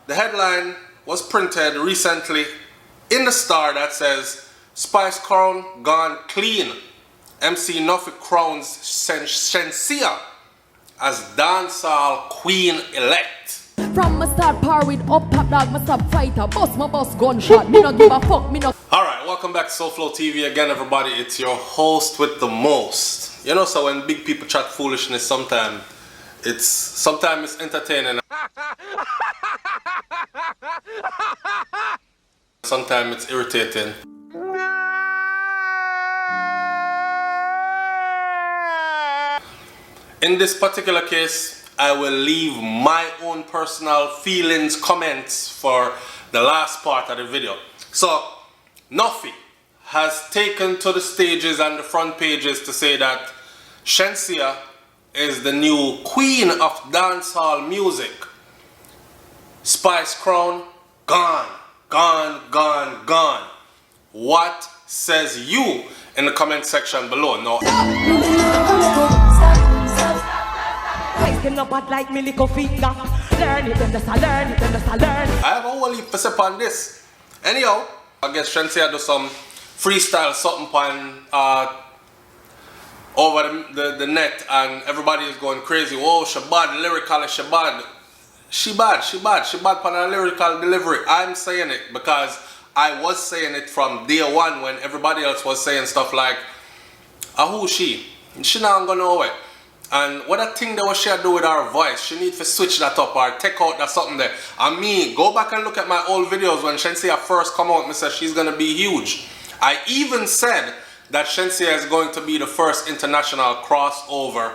the headline was printed recently in the Star that says, Spice crown gone clean. MC Nuffy crowns Shenseea as dancehall queen elect. From my start power with up top dog, my sub fighter, bust my boss gunshot. Me not give a fuck, me not. Alright, welcome back to SouFLoTV again, everybody. It's your host with the most. You know, so when big people chat foolishness, sometimes it's entertaining. Sometimes it's irritating. In this particular case, I will leave my own personal feelings, comments for the last part of the video. So, Nuffy has taken to the stages and the front pages to say that Shenseea is the new queen of dancehall music. Spice crown, gone, gone, gone, gone. What says you in the comment section below? Now, Like me little finger. Learn it and just learn it and just learn. I have a whole heap to say on this. Anyhow, I guess Shenseea do some freestyle something over the net and everybody is going crazy. Whoa, she bad, lyrically she bad. She bad on her lyrical delivery. I'm saying it because I was saying it from day one when everybody else was saying stuff like, who she? She not gonna know it. And what that thing that she do with her voice, she need to switch that up or take out that something there. I mean, go back and look at my old videos when Shenseea first come out and said she's gonna be huge. I even said that Shenseea is going to be the first international crossover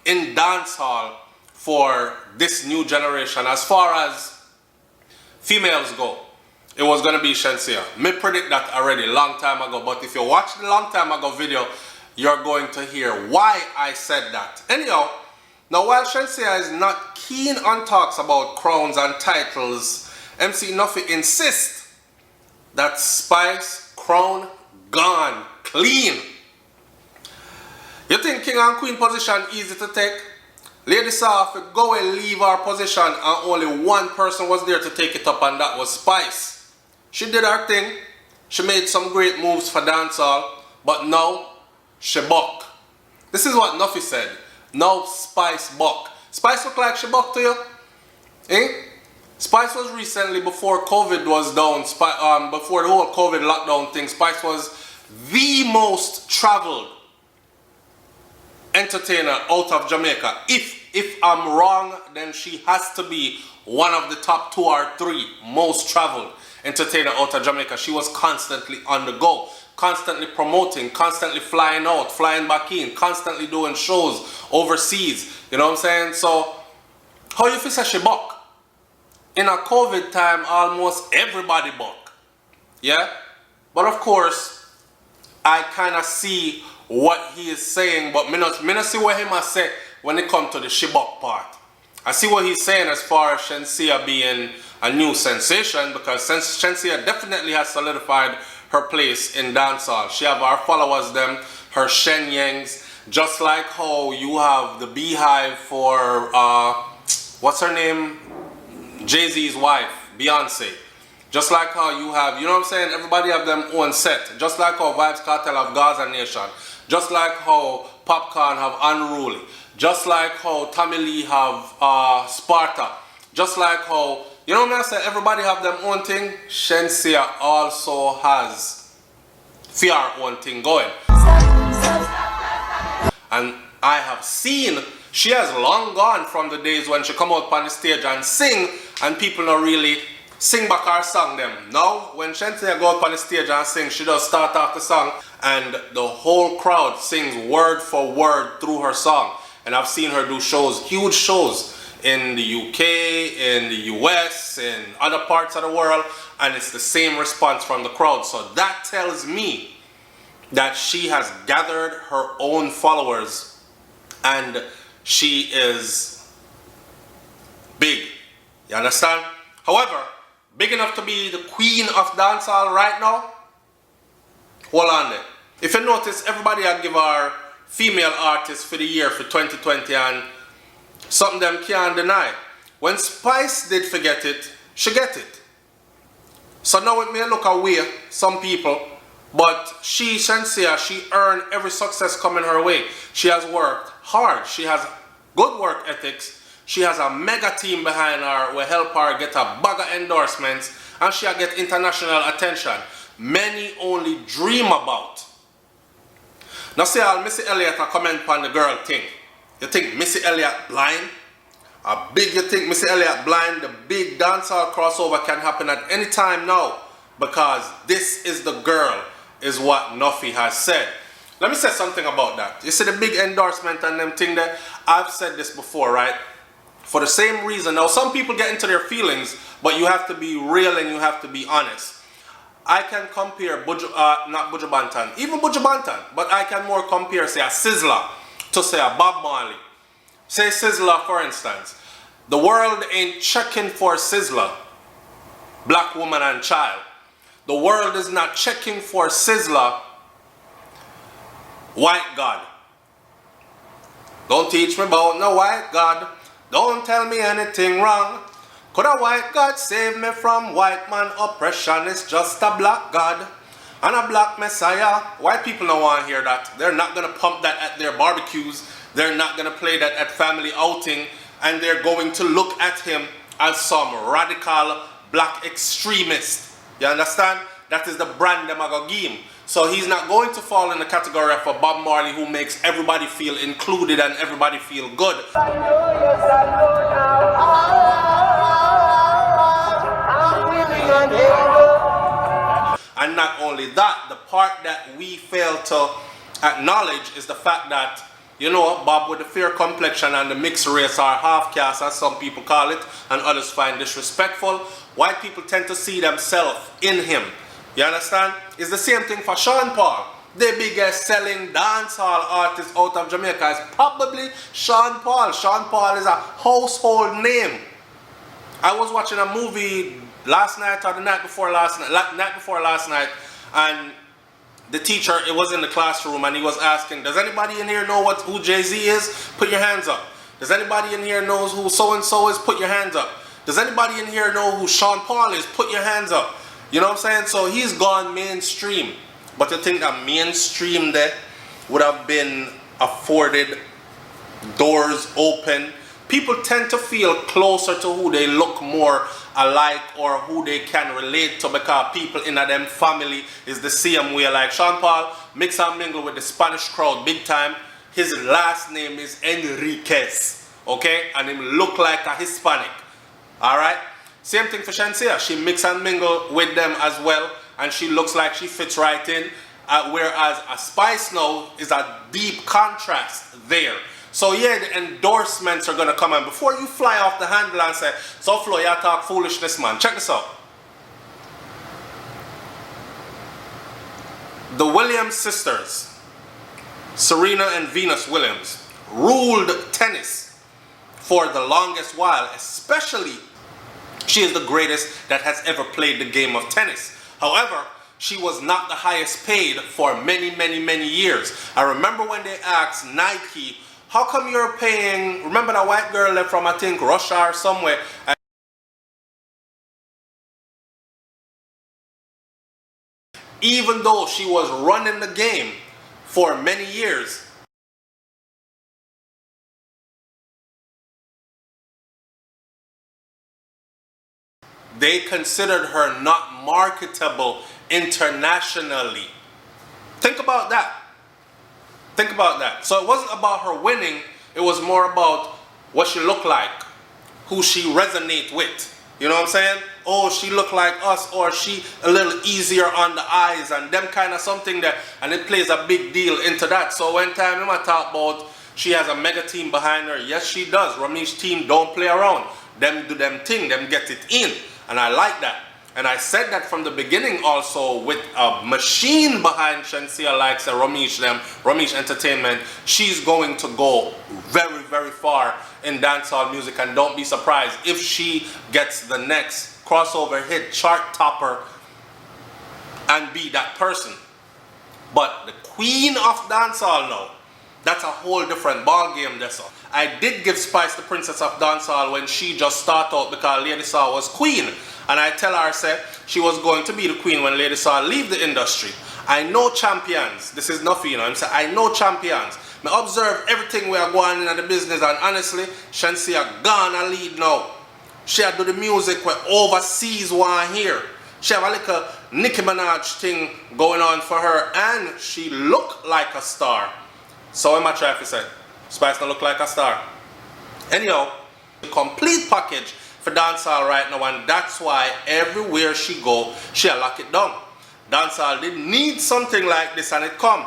in dancehall for this new generation. As far as females go, it was gonna be Shenseea. Me predict that already long time ago, but if you watch the long time ago video, you're going to hear why I said that. Anyhow, now while Shenseea is not keen on talks about crowns and titles, MC Nuffy insists that Spice crown gone clean. You think king and queen position easy to take? Lady saw if go and leave our position and only one person was there to take it up, and that was Spice. She did her thing. She made some great moves for dancehall, but now she buck. This is what Nuffy said. Now Spice buck. Spice look like she buck to you? Eh? Spice was recently, before COVID was down, before the whole COVID lockdown thing, Spice was the most traveled entertainer out of Jamaica. If I'm wrong, then she has to be one of the top 2 or 3 most traveled entertainer out of Jamaica. She was constantly on the go, constantly promoting, constantly flying out, flying back in, constantly doing shows overseas. You know what I'm saying? So, how you feel say she buck? In a COVID time, almost everybody buck. Yeah? But of course, I kind of see what he is saying, but me not see what he must say when it comes to the she buck part. I see what he's saying as far as Shenseea being a new sensation, because Shenseea definitely has solidified her place in dancehall. She have her followers, them, her Shen Yangs, just like how you have the Beehive for, what's her name? Jay-Z's wife, Beyonce. Just like how you have, you know what I'm saying, everybody have them own set. Just like how Vybz Kartel have Gaza Nation. Just like how Popcorn have Unruly. Just like how Tommy Lee have Sparta. Just like how, you know what I'm saying, everybody have them own thing. Shenseea also has her own thing going. And I have seen, she has long gone from the days when she come out on the stage and sing and people don't really sing back her song them. Now, when Shenseea go up on the stage and sing, she does start off the song and the whole crowd sings word for word through her song. And I've seen her do shows, huge shows, in the UK, in the US, in other parts of the world, and it's the same response from the crowd. So that tells me that she has gathered her own followers and she is big. You understand? However, big enough to be the queen of dancehall right now? Hold on there. If you notice, everybody had give her female artist for the year for 2020 and something them can't deny. when Spice did forget it, she get it. So now it may look away, some people, but she, Shenseea, she earned every success coming her way. She has worked hard. She has good work ethics. She has a mega team behind her who will help her get a bag of endorsements, and she'll get international attention. Many only dream about. Now see how Missy Elliott a comment on the girl thing. You think Missy Elliott blind? You think Missy Elliott blind? The big dancehall crossover can happen at any time now, because this is the girl, is what Nuffy has said. Let me say something about that. You see the big endorsement and them thing there? I've said this before, right? For the same reason. Now some people get into their feelings, but you have to be real and you have to be honest. I can compare not Buju Banton, even Buju Banton, but I can more compare, say, a Sizzler to, say, a Bob Marley. Say Sizzler, for instance. The world ain't checking for Sizzler, black woman and child. The world is not checking for Sizzler, white God. Don't teach me about no white God. Don't tell me anything wrong. Could a white God save me from white man oppression? It's just a black God and a black Messiah. White people don't want to hear that. They're not going to pump that at their barbecues. They're not going to play that at family outing. And they're going to look at him as some radical black extremist. You understand? That is the brand them are going to give him. So he's not going to fall in the category of a Bob Marley who makes everybody feel included and everybody feel good. And not only that, the part that we fail to acknowledge is the fact that, you know, Bob with the fair complexion and the mixed race, or half caste as some people call it, and others find disrespectful, white people tend to see themselves in him. You understand? It's the same thing for Sean Paul. The biggest selling dancehall artist out of Jamaica is probably Sean Paul. Sean Paul is a household name. I was watching a movie last night or the night before last night, and the teacher, it was in the classroom, and he was asking, does anybody in here know who Jay-Z is? Put your hands up. Does anybody in here knows who so-and-so is? Put your hands up. Does anybody in here know who Sean Paul is? Put your hands up. You know what I'm saying? So he's gone mainstream. But you think that mainstream there would have been afforded doors open? People tend to feel closer to who they look more alike or who they can relate to, because people in them family is the same way. Like Sean Paul mix and mingle with the Spanish crowd big time. His last name is Enriquez, okay? And him look like a Hispanic, all right? Same thing for Shenseea. She mix and mingle with them as well, and she looks like she fits right in. Whereas a Spice now is a deep contrast there. So yeah, the endorsements are going to come, and before you fly off the handle and say, SouFlo, you talk foolishness, man. Check this out. The Williams sisters, Serena and Venus Williams, ruled tennis for the longest while. Especially, she is the greatest that has ever played the game of tennis. However, she was not the highest paid for many, many, many years. I remember when they asked Nike, how come you're paying, remember that white girl left from, I think, Russia or somewhere, and even though she was running the game for many years, they considered her not marketable internationally. Think about that. Think about that. So it wasn't about her winning, it was more about what she looked like, who she resonate with. You know what I'm saying? Oh, she look like us, or she a little easier on the eyes, and them kind of something that, and it plays a big deal into that. So one time I talk about she has a mega team behind her. Yes, she does. Ramesh's team don't play around. Them do them thing, them get it in. And I like that. And I said that from the beginning also, with a machine behind Shenseea like Ramesh Entertainment, she's going to go very, very far in dancehall music, and don't be surprised if she gets the next crossover hit chart topper and be that person. But the Queen of Dancehall now, that's a whole different ball game. I did give Spice the Princess of Dancehall when she just started out because Lady Saw was queen. And I tell her, say, she was going to be the queen when Lady Saw leave the industry. I know champions. This is nothing, you know. I'm saying I know champions. I observe everything we are going in the business, and honestly, Shenseea gonna lead now. She do the music where overseas one here. She have a little Nicki Minaj thing going on for her, and she look like a star. So what am I trying to say? Spice don't look like a star. Anyhow, the complete package for dancehall right now, and that's why everywhere she go, she lock it down. Dancehall did need something like this, and it come.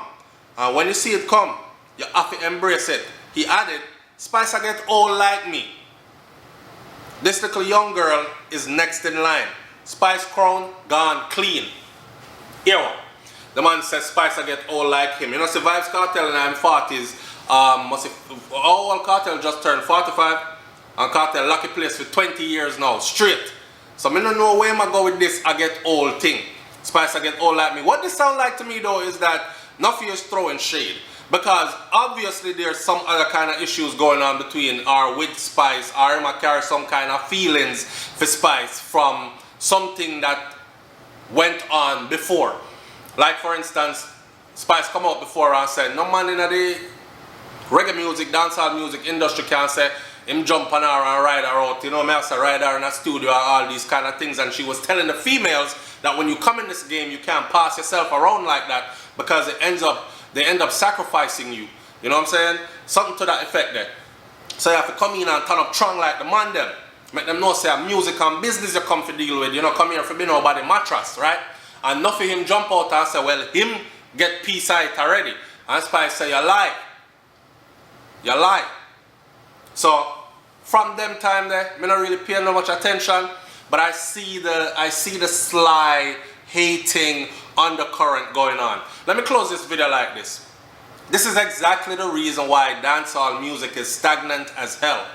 And when you see it come, you have to embrace it. He added, Spice I get old like me. This little young girl is next in line. Spice crown gone clean. Here, the man says Spice I get old like him. You know, see Vybz Kartel in I'm 40s. All Kartel just turned 45, and Kartel lucky place for 20 years now, straight. So I don't know where I go with this I get old thing. Spice I get old like me. What this sound like to me though is that Nuffy is throwing shade. Because obviously there's some other kind of issues going on between or with Spice, or him carry some kind of feelings for Spice from something that went on before. Like for instance, Spice come out before and said, no man in the reggae music, dancehall music industry can say him jump on her and ride her out. You know, me I say ride her in a studio and all these kind of things. And she was telling the females that when you come in this game, you can't pass yourself around like that because they end up sacrificing you. You know what I'm saying? Something to that effect there. So you have to come in and turn up strong like the man them. Make them know say music and business you come to deal with. You know, come here for be nobody mattress, right? And not for him jump out and say, well, him get peace out already. And Spice say, you lie. You lie. So from them time there, me not really pay no much attention, but I see the sly hating undercurrent going on. Let me close this video like this. This is exactly the reason why dancehall music is stagnant as hell.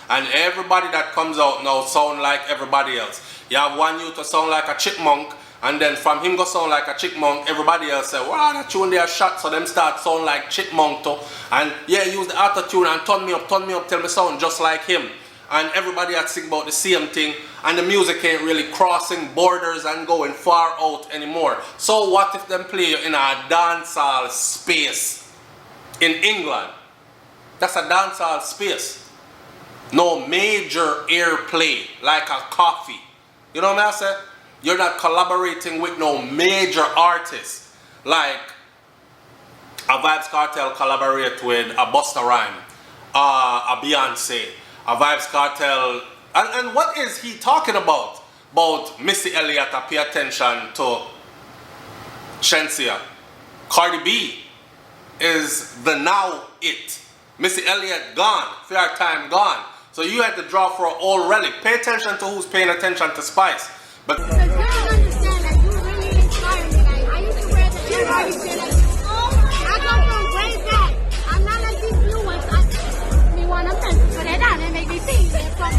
And everybody that comes out now sound like everybody else. You have one youth to sound like a chipmunk, and then from him go sound like a chipmunk, everybody else say, wow, that tune there shot, so them start sound like chipmunk too. And yeah, use the auto-tune and turn me up, tell me sound just like him. And everybody had to sing about the same thing, and the music ain't really crossing borders and going far out anymore. So what if them play in a dancehall space in England? That's a dancehall space. No major airplay like a coffee. You know what I say? You're not collaborating with no major artists like a Vybz Kartel collaborate with a Busta Rhymes, a Beyonce, a Vybz Kartel, and what is he talking about? About Missy Elliott, pay attention to Shenseea. Cardi B is the now it. Missy Elliott gone, fair time gone. So you had to draw for an old relic. Pay attention to who's paying attention to Spice. But girls understand that you really inspire me. Like, I used to wear the everybody said that I come from way back. I'm not like these new ones. Me want them to put it down and make me see. From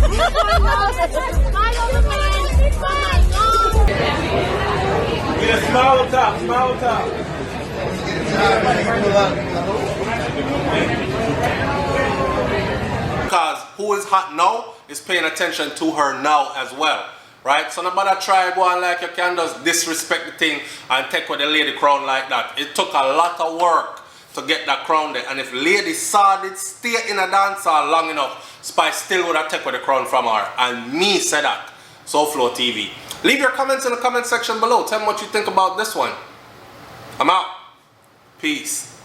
Smile top, smile top. because who is hot now is paying attention to her now as well. Right? So nobody try go on like you can just disrespect the thing and take with the lady crown like that. It took a lot of work to get that crown there. And if Lady Saw did stay in a dancehall long enough, Spice still would have taken with the crown from her. And me said that. SouFLoTV. Leave your comments in the comment section below. Tell me what you think about this one. I'm out. Peace.